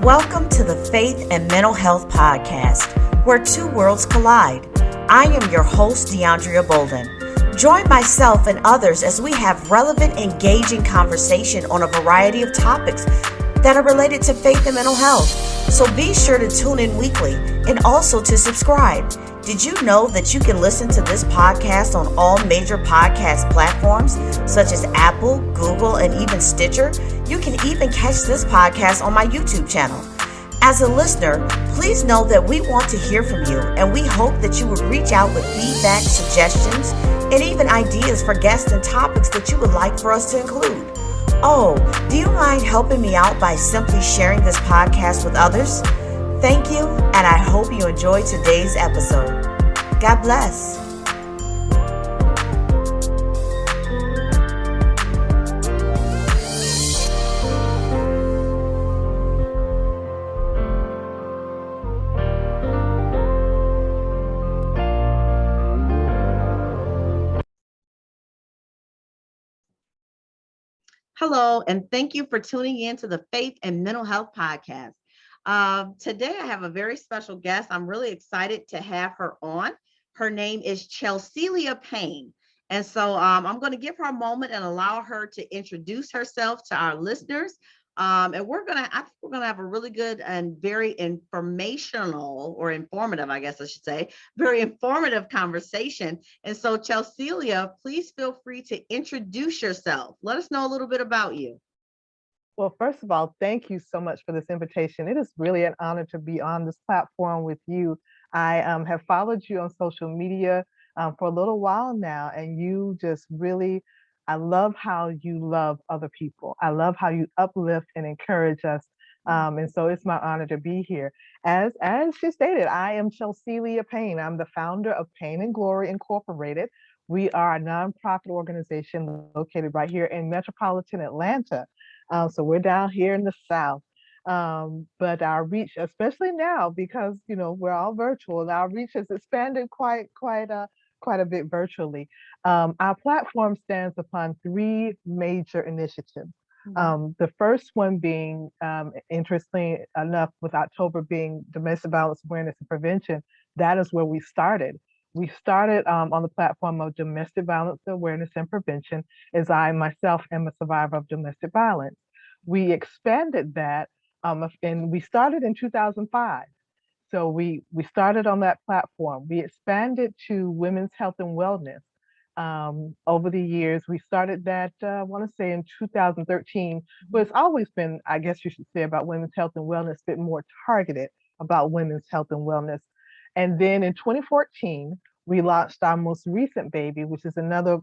Welcome to the Faith and Mental Health Podcast, where two worlds collide. I am your host, DeAndrea Bolden. Join myself and others as we have relevant, engaging conversation on a variety of topics that are related to faith and mental health. So be sure to tune in weekly and also to subscribe. Did you know that you can listen to this podcast on all major podcast platforms such as Apple, Google, and even Stitcher? You can even catch this podcast on my YouTube channel. As a listener, please know that we want to hear from you, and we hope that you would reach out with feedback, suggestions, and even ideas for guests and topics that you would like for us to include. Oh, do you mind helping me out by simply sharing this podcast with others? Thank you, and I hope you enjoy today's episode. God bless. Hello, and thank you for tuning in to the Faith and Mental Health Podcast. Today, I have a very special guest. I'm really excited to have her on. Her name is Chelsealya Payne. And so I'm going to give her a moment and allow her to introduce herself to our listeners. And I think we're going to have a really good and very informational or informative, I guess I should say, very informative conversation. And so Chelsealya, please feel free to introduce yourself. Let us know a little bit about you. Well, first of all, thank you so much for this invitation. It is really an honor to be on this platform with you. I have followed you on social media for a little while now, and you just really, I love how you love other people. I love how you uplift and encourage us. And so it's my honor to be here. As she stated, I am Chelsealya Payne. I'm the founder of Payne and Glory Incorporated. We are a nonprofit organization located right here in metropolitan Atlanta. So we're down here in the South. But our reach, especially now, because we're all virtual, and our reach has expanded quite a bit virtually. Our platform stands upon three major initiatives. The first one being, interestingly enough, with October being Domestic Violence Awareness and Prevention, that is where we started. We started on the platform of domestic violence awareness and prevention, as I myself am a survivor of domestic violence. We expanded that, and we started in 2005. So we started on that platform. We expanded to women's health and wellness. Over the years, we started that, I want to say in 2013, but it's always been, I guess you should say, about women's health and wellness, a bit more targeted about women's health and wellness. And then in 2014, we launched our most recent baby, which is another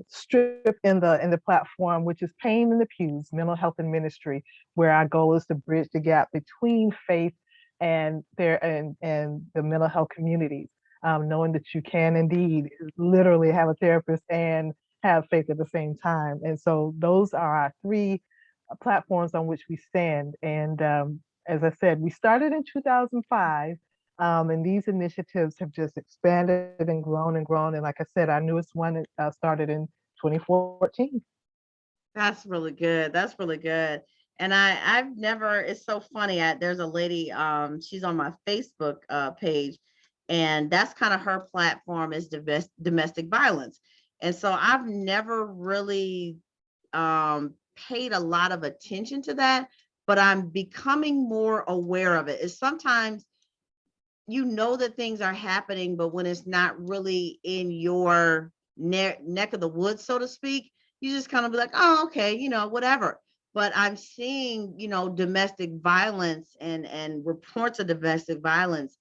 strip in the platform, which is Payne in the Pews, Mental Health and Ministry, where our goal is to bridge the gap between faith and the mental health communities, knowing that you can indeed literally have a therapist and have faith at the same time. And so those are our three platforms on which we stand. And as I said, we started in 2005, and these initiatives have just expanded and grown and grown. And like I said, our newest one started in 2014. That's really good. That's really good. And I've never, it's so funny. There's a lady, she's on my Facebook page, and that's kind of her platform is domestic violence. And so I've never really paid a lot of attention to that, but I'm becoming more aware of it. Is sometimes that things are happening, but when it's not really in your neck of the woods, so to speak, you just kind of be like, oh, okay, whatever. But I'm seeing, domestic violence and reports of domestic violence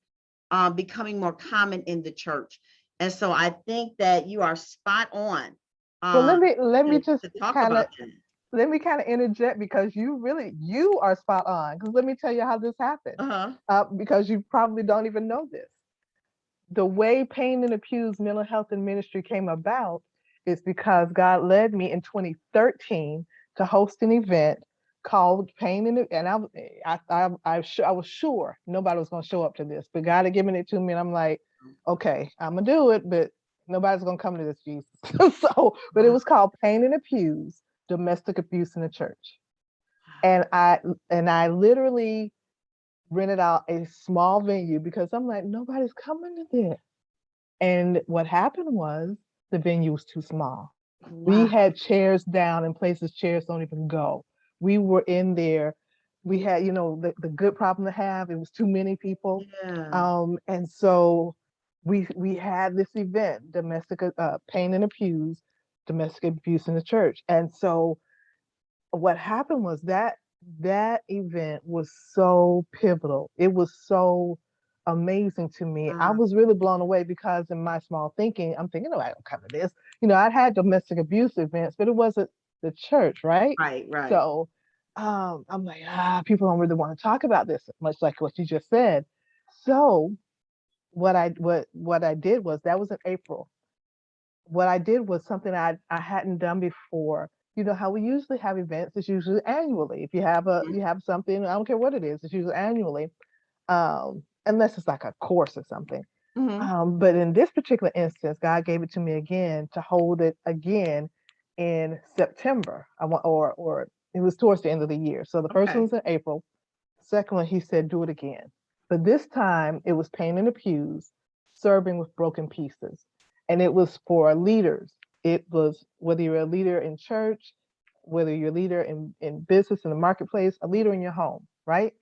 becoming more common in the church. And so I think that you are spot on. Well, let me just talk about that. Let me kind of interject, because you are spot on. Because let me tell you how this happened. Because you probably don't even know this. The way Payne in the Pews Mental Health and Ministry came about is because God led me in 2013 to host an event called Payne in the, and I was sure nobody was going to show up to this, but God had given it to me, and I'm like, okay, I'm gonna do it, but nobody's gonna come to this, Jesus. But it was called Payne in the Pews, Domestic Abuse in the Church. And I literally rented out a small venue because I'm like, nobody's coming to this. And what happened was the venue was too small. We Wow. had chairs down in places chairs don't even go. We were in there. We had, the good problem to have. It was too many people. Yeah. And so we had this event, domestic pain in the pews, domestic abuse in the church. And so what happened was that event was so pivotal. It was so amazing to me. I Wow. was really blown away because in my small thinking, I'm thinking, oh, I don't cover this. I'd had domestic abuse events, but it wasn't the church, right? Right, right. So I'm like, people don't really want to talk about this, much like what you just said. So what I did was that was in April. What I did was something I hadn't done before. You know how we usually have events, it's usually annually. If you have something, I don't care what it is, it's usually annually. Unless it's like a course or something. Mm-hmm. But in this particular instance, God gave it to me again to hold it again in September. I want or it was towards the end of the year. So the first one Okay. was in April. Second one, he said, do it again. But this time it was Payne in the Pews, serving with broken pieces. And it was for leaders. It was whether you're a leader in church, whether you're a leader in business, in the marketplace, a leader in your home, right?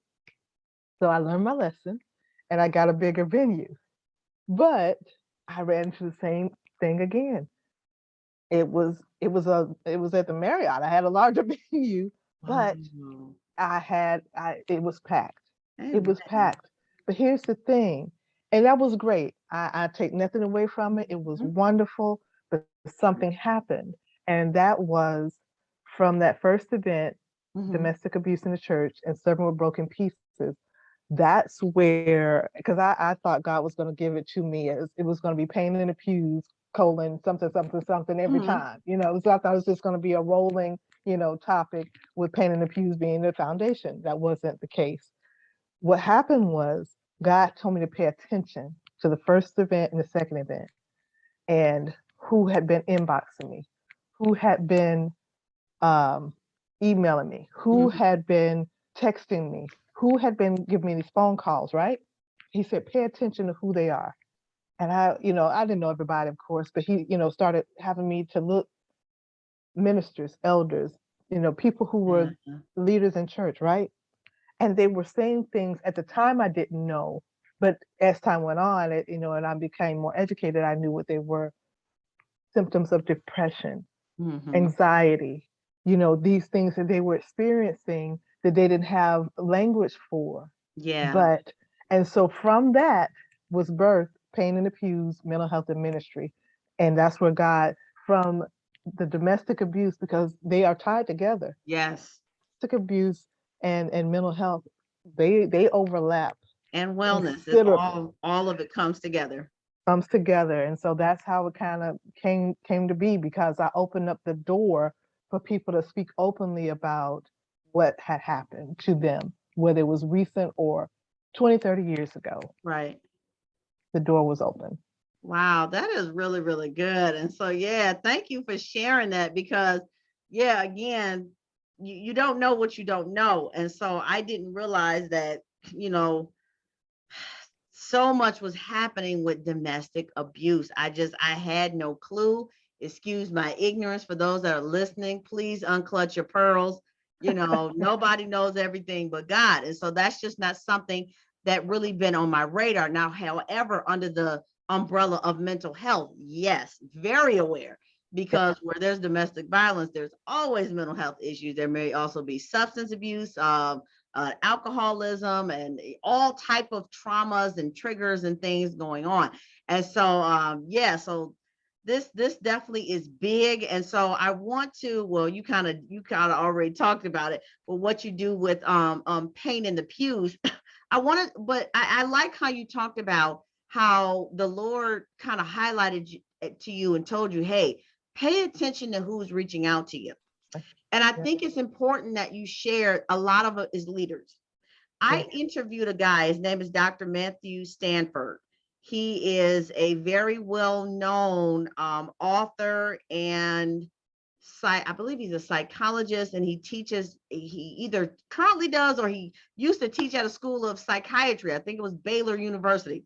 So I learned my lesson and I got a bigger venue. But I ran into the same thing again. It was at the Marriott. I had a larger venue, but Wow. it was packed. It Amen. was packed. But here's the thing, and that was great. I take nothing away from it. It was wonderful, but something happened. And that was from that first event, Mm-hmm. domestic abuse in the church and serving with broken pieces. That's where, because I thought God was going to give it to me as it was going to be pain in the pews, colon, something, something, something every Mm-hmm. time. So I thought it was just going to be a rolling, topic with pain in the pews being the foundation. That wasn't the case. What happened was God told me to pay attention to the first event and the second event and who had been inboxing me, who had been um, emailing me, who Mm-hmm. had been texting me, who had been giving me these phone calls, right? He said, pay attention to who they are. And I didn't know everybody, of course, but he, started having me to look ministers, elders, people who were Yeah. leaders in church, right? And they were saying things at the time I didn't know, but as time went on, and I became more educated, I knew what they were: symptoms of depression, Mm-hmm. anxiety, these things that they were experiencing that they didn't have language for. Yeah. But, and so from that was birth, Pain in the Pews, mental health and ministry. And that's where God, from the domestic abuse, because they are tied together, Yes. domestic abuse and mental health, they overlap And wellness. It's considerably, all of it comes together. comes together. And so that's how it kind of came to be, because I opened up the door for people to speak openly about what had happened to them, whether it was recent or 20, 30 years ago. Right. The door was open. Wow, that is really, really good. And so, yeah, thank you for sharing that because, yeah, again, you don't know what you don't know. And so I didn't realize that, you know, so much was happening with domestic abuse. I had no clue. Excuse my ignorance for those that are listening. Please unclutch your pearls. Nobody knows everything but God. And so that's just not something that really been on my radar. Now, however, under the umbrella of mental health, yes, very aware Yeah. because where there's domestic violence, there's always mental health issues. There may also be substance abuse, alcoholism and all type of traumas and triggers and things going on. And so yeah, so this definitely is big. And so I want to, well, you kind of already talked about it, but what you do with Pain in the Pews. I want to, but I like how you talked about how the Lord kind of highlighted to you and told you, hey, pay attention to who's reaching out to you. And I Yeah. think it's important that you share a lot of it is leaders. I Yes. interviewed a guy, his name is Dr. Matthew Stanford. He is a very well known author and I believe he's a psychologist, and he teaches, he either currently does or he used to teach at a school of psychiatry. I think it was Baylor University.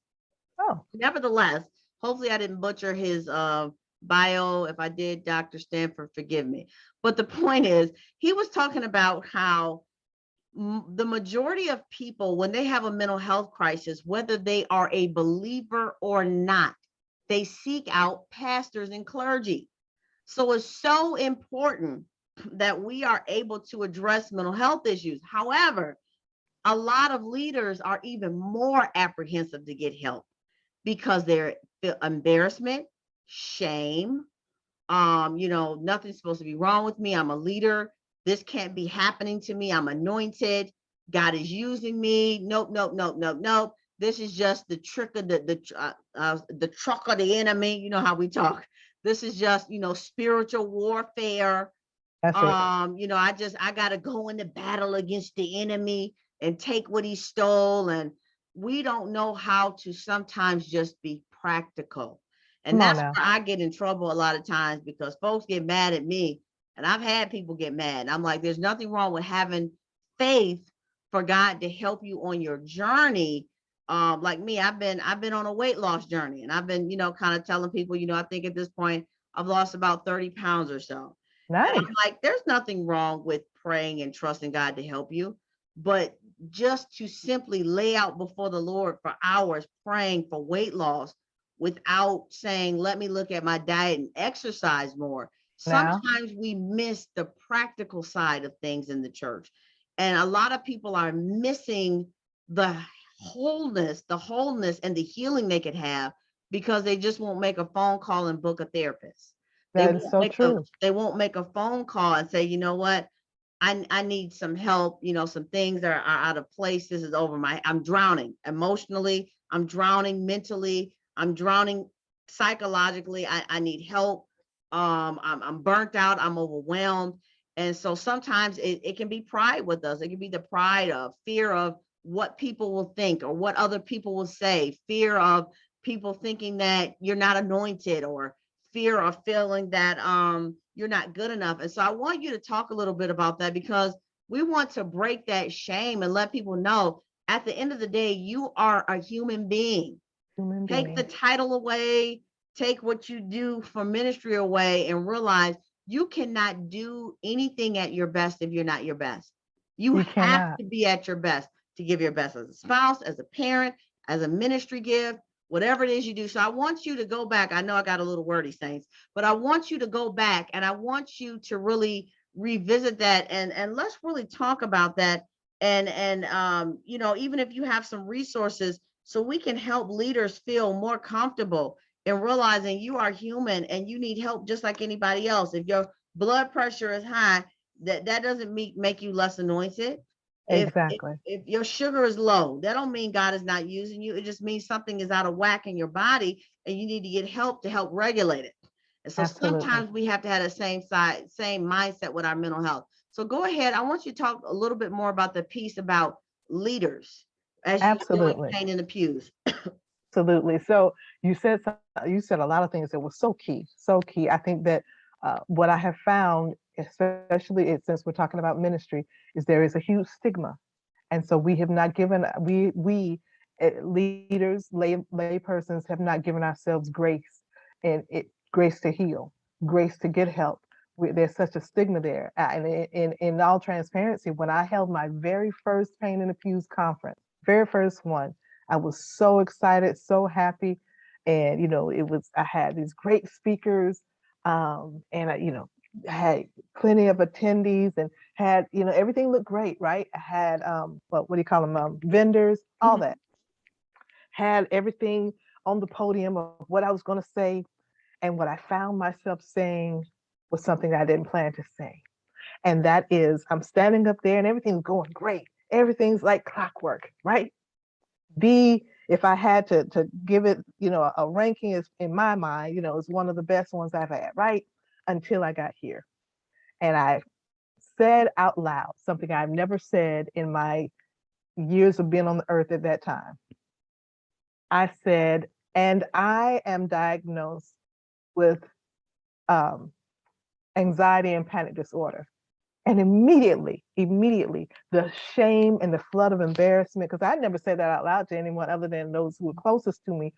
Oh, Nevertheless, hopefully I didn't butcher his bio. If I did, Dr. Stanford, forgive me. But the point is, he was talking about how the majority of people, when they have a mental health crisis, whether they are a believer or not, they seek out pastors and clergy. So it's so important that we are able to address mental health issues. However, a lot of leaders are even more apprehensive to get help because they're feel embarrassment, shame. Nothing's supposed to be wrong with me. I'm a leader. This can't be happening to me. I'm anointed. God is using me. Nope, nope, nope, nope, nope. This is just the trick of the truck of the enemy. You know how we talk. This is just spiritual warfare. that's it. I gotta go into battle against the enemy and take what he stole. And we don't know how to sometimes just be practical. And Come on that's now. where I get in trouble a lot of times, because folks get mad at me. And I've had people get mad. I'm like, there's nothing wrong with having faith for God to help you on your journey. Like me, I've been on a weight loss journey, and I've been, kind of telling people, I think at this point I've lost about 30 pounds or so. And I'm Nice. like, there's nothing wrong with praying and trusting God to help you, but just to simply lay out before the Lord for hours praying for weight loss without saying, let me look at my diet and exercise more. Now, Sometimes we miss the practical side of things in the church. And a lot of people are missing the wholeness and the healing they could have because they just won't make a phone call and book a therapist. They that is won't so make a true. they won't make a phone call and say, you know what, I need some help. Some things are out of place. This is over I'm drowning emotionally. I'm drowning mentally. I'm drowning psychologically. I need help. I'm burnt out. I'm overwhelmed. And so sometimes it can be pride with us. It can be the pride of fear of what people will think or what other people will say, fear of people thinking that you're not anointed, or fear of feeling that you're not good enough. And so I want you to talk a little bit about that, because we want to break that shame and let people know at the end of the day, you are a human being. Human Take the being. title away, take what you do for ministry away, and realize you cannot do anything at your best if you're not your best. You You have cannot. to be at your best to give your best as a spouse, as a parent, as a ministry gift, whatever it is you do. So I want you to go back. I know I got a little wordy, saints, but I want you to go back and I want you to really revisit that, and let's really talk about that. And even if you have some resources, so we can help leaders feel more comfortable in realizing you are human and you need help just like anybody else. If your blood pressure is high, that doesn't make you less anointed. If Exactly. if your sugar is low, that don't mean God is not using you. It just means something is out of whack in your body and you need to get help to help regulate it. And so Absolutely. sometimes we have to have the same mindset with our mental health. So go ahead. I want you to talk a little bit more about the piece about leaders as you do in Absolutely. Payne in the Pews. Absolutely. So you said a lot of things that were so key, so key. I think that what I have found, especially since we're talking about ministry, is there is a huge stigma, and so we have not given leaders, lay persons have not given ourselves grace, and grace to heal, grace to get help. There's such a stigma there. And in all transparency, when I held my very first Pain in the Pews conference, very first one, I was so excited, so happy. And, I had these great speakers, and I had plenty of attendees and had, everything looked great, right? I had, what do you call them? Vendors, all Mhm. that. Had everything on the podium of what I was going to say. And what I found myself saying was something I didn't plan to say. And that is, I'm standing up there and everything's going great. Everything's like clockwork, right? If I had to give it, a ranking, is in my mind, is one of the best ones I've had, right? Until I got here. And I said out loud something I've never said in my years of being on the earth at that time. I said, and I am diagnosed with um, anxiety and panic disorder. And immediately, the shame and the flood of embarrassment, because I never said that out loud to anyone other than those who were closest to me,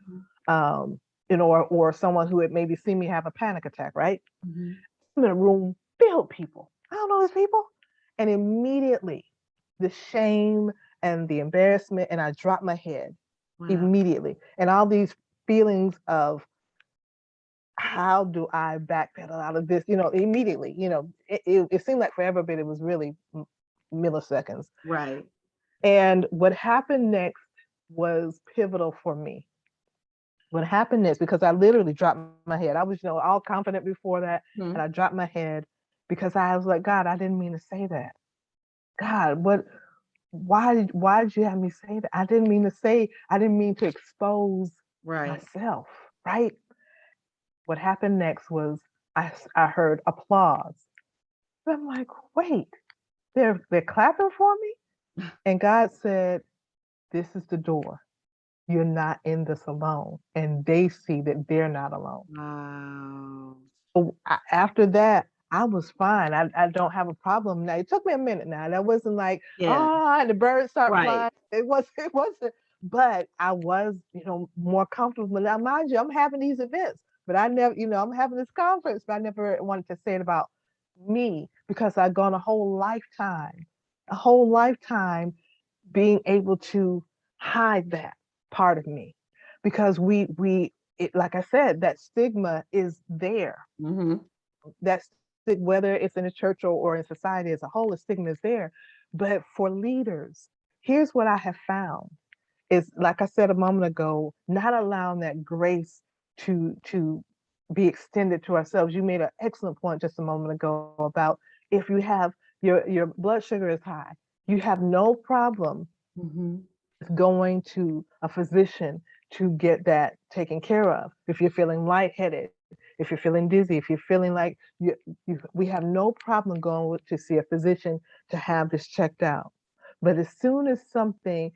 um, or someone who had maybe seen me have a panic attack, right? Mm-hmm. I'm in a room filled with people. I don't know these people. And immediately, the shame and the embarrassment, and I dropped my head Wow. immediately. And all these feelings of how do I backpedal out of this? Immediately. It seemed like forever, but it was really milliseconds. Right. And what happened next was pivotal for me. What happened next, because I literally dropped my head. I was, all confident before that, and Mm-hmm. I dropped my head because I was like, God, I didn't mean to say that. God, why did you have me say that? I didn't mean to expose Right. myself, right? What happened next was I heard applause. And I'm like, wait, they're clapping for me? And God said, this is the door. You're not in this alone. And they see that they're not alone. Wow. So after that, I was fine. I don't have a problem now. It took me a minute now. That wasn't like, Yeah. oh, and the birds start Right. flying. It wasn't, but I was, more comfortable. Now, mind you, I'm having these events, but I never, I'm having this conference, but I never wanted to say it about me because I'd gone a whole lifetime being able to hide that part of me because like I said, that stigma is there. Mm-hmm. That's whether it's in a church or in society as a whole, the stigma is there. But for leaders, here's what I have found is, like I said a moment ago, not allowing that grace to be extended to ourselves. You made an excellent point just a moment ago about if you have your blood sugar is high, you have no problem Mm-hmm. going to a physician to get that taken care of. If you're feeling lightheaded, if you're feeling dizzy, if you're feeling like we have no problem going to see a physician to have this checked out. But as soon as something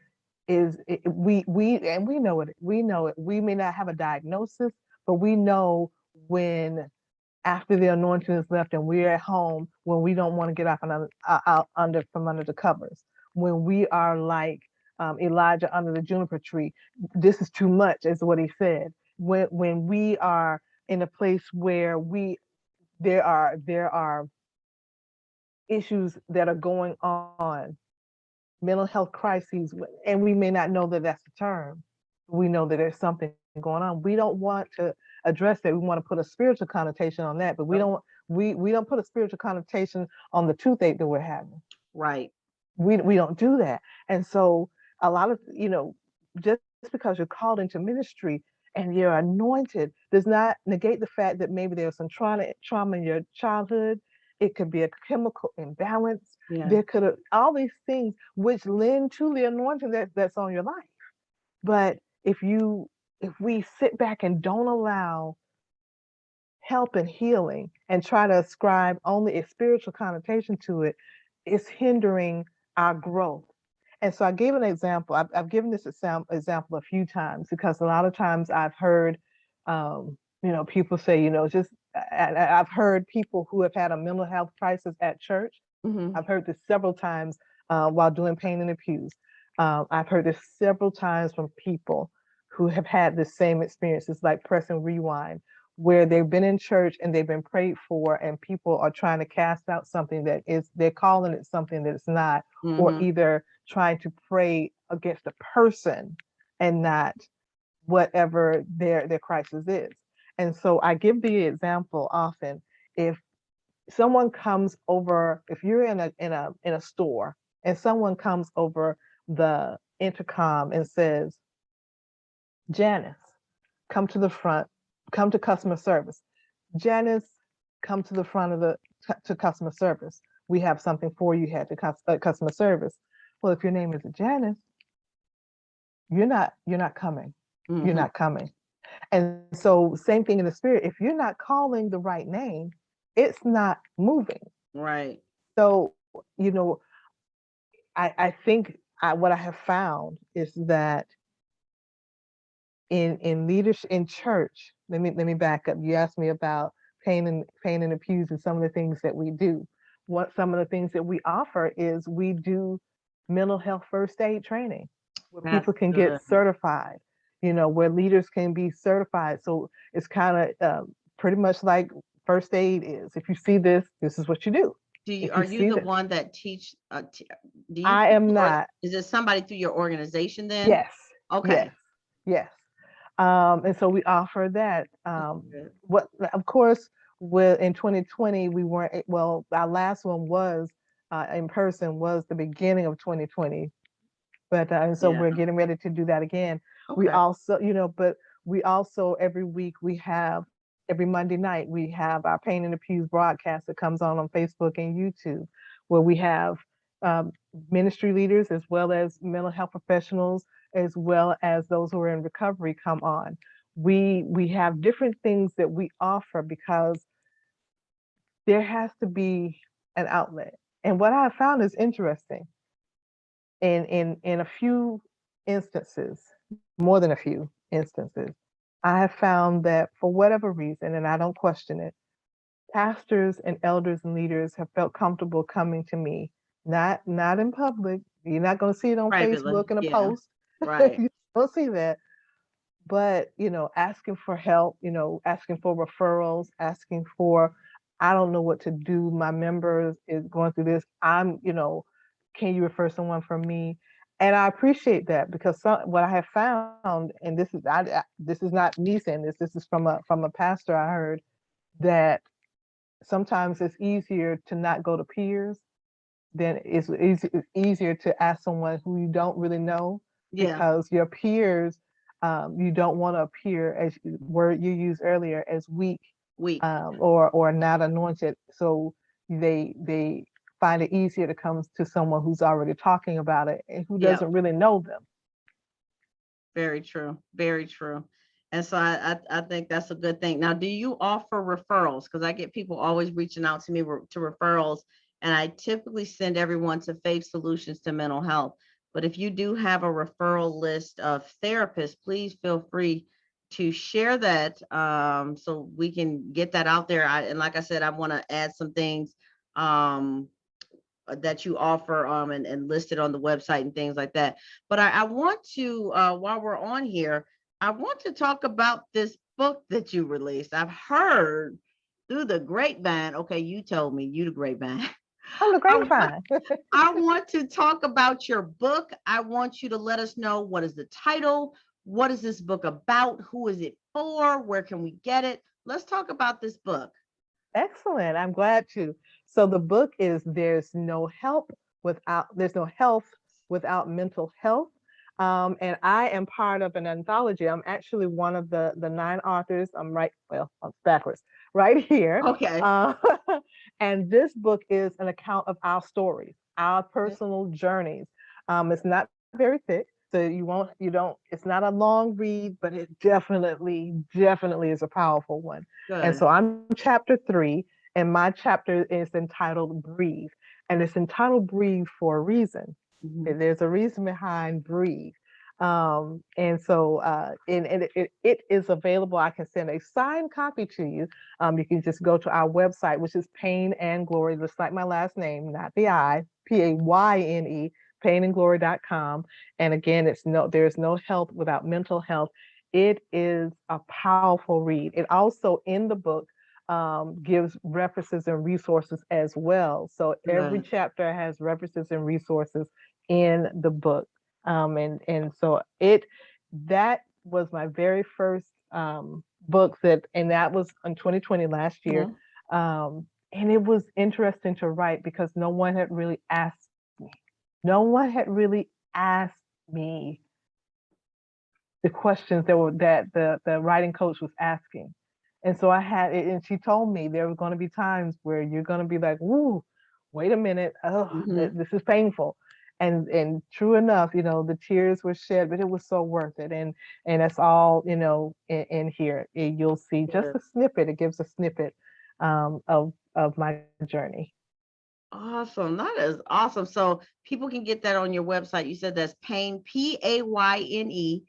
we know it, we may not have a diagnosis, but we know when after the anointing is left and we're at home when we don't want to get out from under the covers, when we are like Elijah under the juniper tree, this is too much, is what he said. When we are in a place where there are issues that are going on, mental health crises, and we may not know that that's the term. We know that there's something going on. We don't want to address that. We want to put a spiritual connotation on that, but we don't put a spiritual connotation on the toothache that we're having. Right. We don't do that. And so a lot of, just because you're called into ministry and you're anointed does not negate the fact that maybe there's some trauma in your childhood. It could be a chemical imbalance. Yeah. There could have all these things which lend to the anointing that's on your life. But if we sit back and don't allow help and healing and try to ascribe only a spiritual connotation to it, it's hindering our growth. And so I gave an example. I've given this example a few times because a lot of times I've heard, people say, I've heard people who have had a mental health crisis at church. Mm-hmm. I've heard this several times while doing Payne in the Pews. I've heard this several times from people who have had the same experience. It's like press and rewind, where they've been in church and they've been prayed for, and people are trying to cast out something they're calling it something that it's not, or Mm-hmm. either trying to pray against a person and not whatever their crisis is. And so I give the example often. If someone comes over, if you're in a store and someone comes over the intercom and says, Janice, come to the front, come to customer service. Janice, come to the front of to customer service. We have something for you here to customer service. Well, if your name is Janice, you're not coming. You're Mm-hmm. not coming. And so same thing in the spirit. If you're not calling the right name, it's not moving. Right. So, I think what I have found is that in leadership in church, let me back up. You asked me about Payne and the Pews and some of the things that we do. Some of the things that we offer is we do mental health first aid training where That's people can good. get certified, where leaders can be certified. So it's kind of pretty much like first aid is. If you see this, this is what you do. If Are you you see the this, one that do you I teach, am or not. is it somebody through your organization then? Yes, Okay. yes, yes. And so we offer that. Good. What, of course, in 2020 we weren't. Well, our last one was in person was the beginning of 2020, but and so Yeah. we're getting ready to do that again. We Okay. also, but we also every week we have every Monday night we have our Pain in the Pews broadcast that comes on Facebook and YouTube, where we have um, ministry leaders as well as mental health professionals as well as those who are in recovery come on. We have different things that we offer because there has to be an outlet. And what I have found is interesting in a few instances, more than a few instances, I have found that for whatever reason, and I don't question it, pastors and elders and leaders have felt comfortable coming to me, not in public. You're not going to see it on Privately. Facebook in a Yeah. post. Right. You don't see that. But, asking for help, asking for referrals, asking for, I don't know what to do. My members is going through this. Can you refer someone from me? And I appreciate that because what I have found, and this is not me saying this. This is from a pastor I heard that sometimes it's easier to not go to peers than it's easier to ask someone who you don't really know Yeah. because your peers, you don't want to appear as word you used earlier as weak Week. or not anointed. So they find it easier to come to someone who's already talking about it and who Yeah. doesn't really know them. Very true. Very true. And so I think that's a good thing. Now, do you offer referrals? Because I get people always reaching out to me to referrals, and I typically send everyone to Faith Solutions to Mental Health. But if you do have a referral list of therapists, please feel free to share that so we can get that out there. And like I said, I want to add some things um, that you offer and listed on the website and things like that. But I want to, while we're on here, I want to talk about this book that you released. I've heard through the grapevine. Okay, you told me you the grapevine. I'm the I want, grapevine. I want to talk about your book. I want you to let us know what is the title, what is this book about, who is it for, where can we get it? Let's talk about this book. Excellent. I'm glad to. So the book is there's no health without mental health. And I am part of an anthology. I'm actually one of the 9 authors. It's backwards, right here. Okay. Uh, and this book is an account of our stories, our personal journeys. It's not very thick. So it's not a long read, but it definitely is a powerful one. And Good. so I'm chapter 3, and my chapter is entitled Breathe. And it's entitled Breathe for a reason. Mhm. There's a reason behind Breathe. And so it is available. I can send a signed copy to you. You can just go to our website, which is Payne and Glory, just like my last name, not the I, Payne, payneandglory.com. And again, there's no health without mental health. It is a powerful read. It also in the book gives references and resources as well. So every Good. chapter has references and resources in the book. And so that was my very first book and that was in 2020 last year. Mhm. And it was interesting to write because no one had really asked me. No one had really asked me the questions that the writing coach was asking. And so and she told me there were going to be times where you're going to be like, "Woo, wait a minute, oh, Mhm. this is painful." And true enough, the tears were shed, but it was so worth it. And that's all, in here. You'll see just Good. a snippet. It gives a snippet of my journey. Awesome. That is awesome. So people can get that on your website. You said that's Payne, Payne,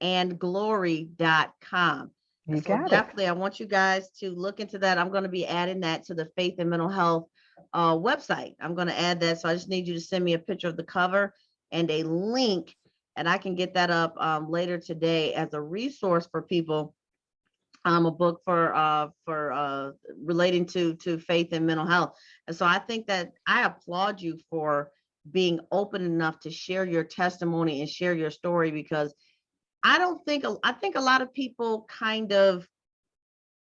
and glory.com. You So got it. definitely, I want you guys to look into that. I'm going to be adding that to the Faith and Mental Health website. I'm going to add that. So I just need you to send me a picture of the cover and a link, and I can get that up later today as a resource for people. A book for relating to faith and mental health. And so I think that I applaud you for being open enough to share your testimony and share your story, because I think a lot of people kind of,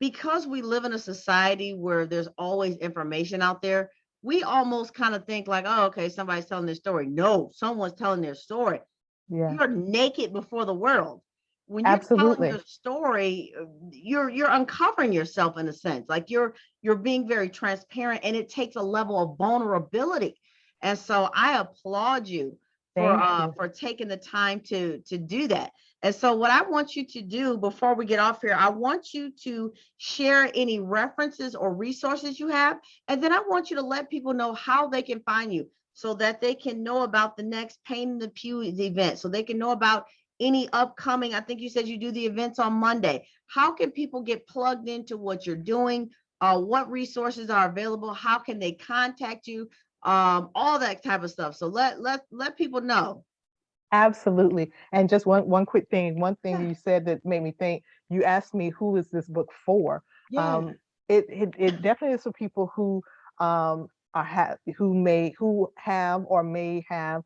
because we live in a society where there's always information out there, we almost kind of think like, oh, okay, somebody's telling their story. No, someone's telling their story. Yeah, You're naked before the world. When you're telling absolutely. your story, you're uncovering yourself in a sense. Like you're being very transparent, and it takes a level of vulnerability. And so I applaud you Thank you. for taking the time to do that. And so what I want you to do before we get off here, I want you to share any references or resources you have, and then I want you to let people know how they can find you, so that they can know about the next Payne in the Pews event, so they can know about any upcoming. I think you said you do the events on Monday. How can people get plugged into what you're doing? What resources are available? How can they contact you? All that type of stuff. So let people know. Absolutely. And just one quick thing. One thing Yeah, you said that made me think. You asked me who is this book for. yeah. Um, it definitely is for people who who have or may have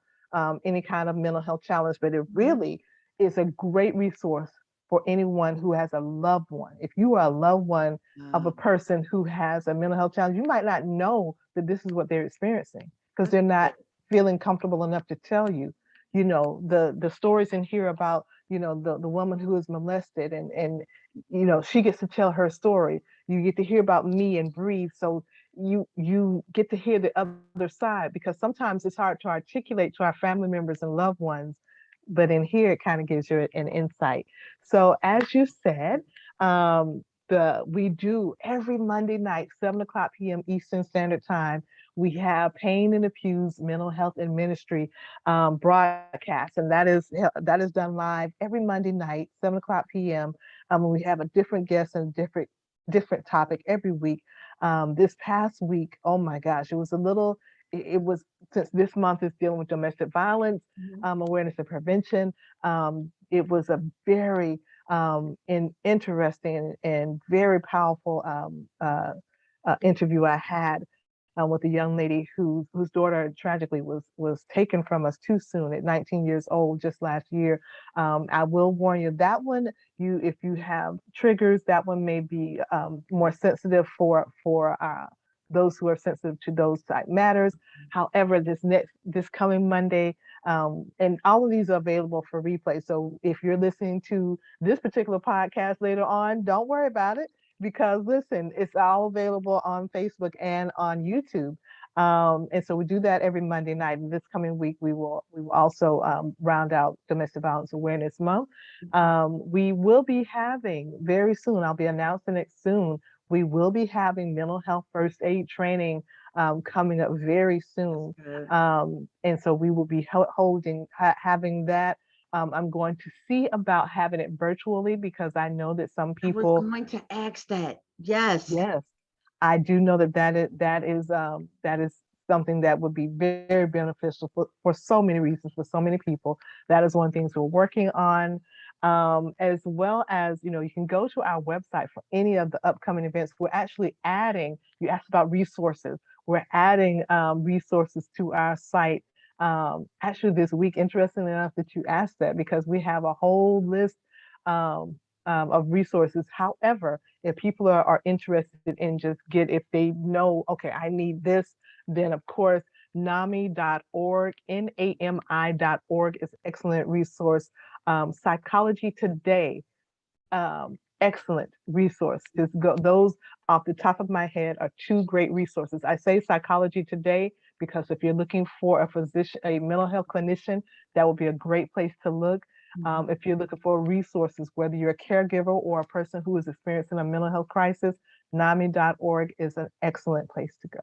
any kind of mental health challenge, but it Mhm. really is a great resource for anyone who has a loved one. If you are a loved one of a Wow, person who has a mental health challenge, you might not know that this is what they're experiencing because that's they're good. not feeling comfortable enough to tell you. You know, the stories in here about, you know, the woman who is molested, and you know, she gets to tell her story. You get to hear about me and breathe. So you get to hear the other side, because sometimes it's hard to articulate to our family members and loved ones, but in here it kind of gives you an insight. So as you said, the we do every Monday night, 7 o'clock p.m. Eastern Standard Time. We have Payne in the Pews Mental Health and Ministry broadcast, and that is done live every Monday night, 7 o'clock p.m. We have a different guest and different topic every week. This past week, oh my gosh, it was a little. It was, since this month is dealing with domestic violence Mhm. awareness and prevention. It was a very interesting and very powerful interview I had with a young lady whose daughter tragically was taken from us too soon at 19 years old just last year. I will warn you, that one, you if you have triggers, that one may be more sensitive for those who are sensitive to those type matters. However, this coming Monday, and all of these are available for replay. So if you're listening to this particular podcast later on, don't worry about it, because listen, it's all available on Facebook and on YouTube. And so we do that every Monday night. And this coming week, we will also round out Domestic Violence Awareness Month. We will be having very soon. I'll be announcing it soon. We will be having mental health first aid training coming up very That's soon. good. And so we will be having that. I'm going to see about having it virtually, because I know that some I was people, going to ask that. Yes. yes, I do know that is something that would be very beneficial for so many reasons, for so many people. That is one of the things we're working on. As well as, you know, you can go to our website for any of the upcoming events. We're actually adding, you asked about resources. We're adding resources to our site. Actually, this week, interestingly enough that you asked that, because we have a whole list um, of resources. However, if people are interested in just if they know, okay, I need this, then of course, NAMI.org, NAMI.org is an excellent resource. Psychology Today, excellent resource. Just go, those off the top of my head are two great resources. I say Psychology Today because if you're looking for a physician, a mental health clinician, that would be a great place to look. Mhm. If you're looking for resources, whether you're a caregiver or a person who is experiencing a mental health crisis, NAMI.org is an excellent place to go.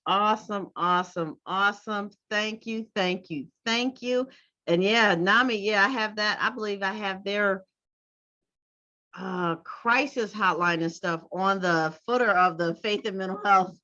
Awesome, awesome, awesome. Thank you, thank you, thank you. And yeah, NAMI, yeah, I have that. I believe I have their crisis hotline and stuff on the footer of the Faith and Mental Health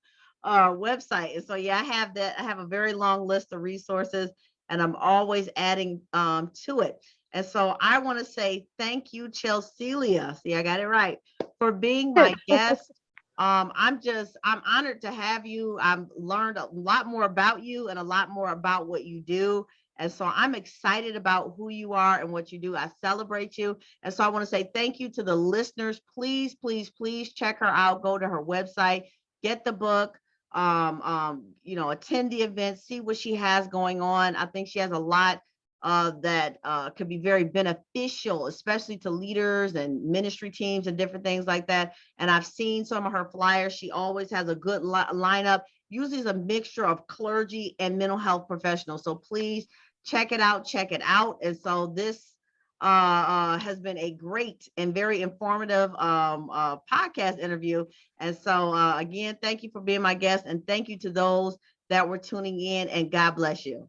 website. And so, yeah, I have that. I have a very long list of resources, and I'm always adding to it. And so I want to say thank you, Chelsealya. See, I got it right, for being my guest. I'm honored to have you. I've learned a lot more about you and a lot more about what you do. And so I'm excited about who you are and what you do. I celebrate you. And so I want to say thank you to the listeners. Please, please, please check her out. Go to her website, get the book, attend the event, see what she has going on. I think she has a lot that could be very beneficial, especially to leaders and ministry teams and different things like that. And I've seen some of her flyers. She always has a good lineup, usually is a mixture of clergy and mental health professionals. So please check it out, check it out. And so this has been a great and very informative podcast interview. And so again, thank you for being my guest, and thank you to those that were tuning in, and God bless you.